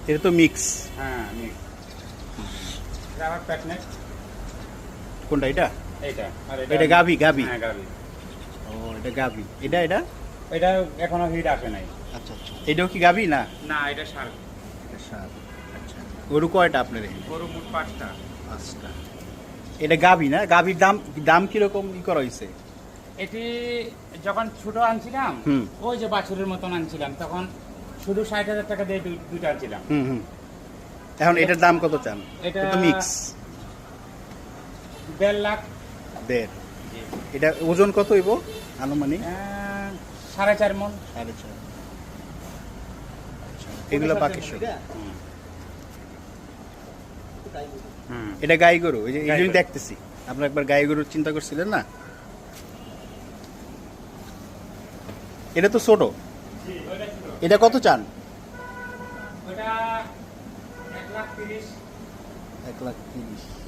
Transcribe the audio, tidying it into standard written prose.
এটা তো মিক্স। হ্যাঁ মিক্স। এটা আবার প্যাটনেট। কোনটা এটা? এইটা। আর এটা গাভি গাভি। হ্যাঁ গাভি। ও এটা গাভি। এটা এটা এটা এখনো হিট আসে নাই। আচ্ছা আচ্ছা। এটাও কি গাভি না? না এটা ষাঁড়। এটা ষাঁড়। আচ্ছা। গরু কয়টা আপনার এখানে? গরু মোট 5টা। 5টা। এটা গাভি না? গাভির দাম দাম কিরকম ই করা হয়েছে? এটি যখন ছোট আনছিলাম, ওই যে বাছুরের মতন আনছিলাম, তখন শুধু 60,000 টাকা দিয়ে দুইটা আনছিলাম। এখন এটার দাম কত চান? এটা তো মিক্স 1.5 লাখ। 1.5। এটা ওজন কত হইব আনুমানিক? 4.5 মণ। 4.5। আচ্ছা, এগুলো বাকি সব। এটা গাই গরু, এই যে এই জন্য দেখতেছি। আপনারা একবার গাই গরুর চিন্তা করছিলেন না? এটা তো ছোট। এটা কত চান? ওটা 1,30,000। 1,30,000।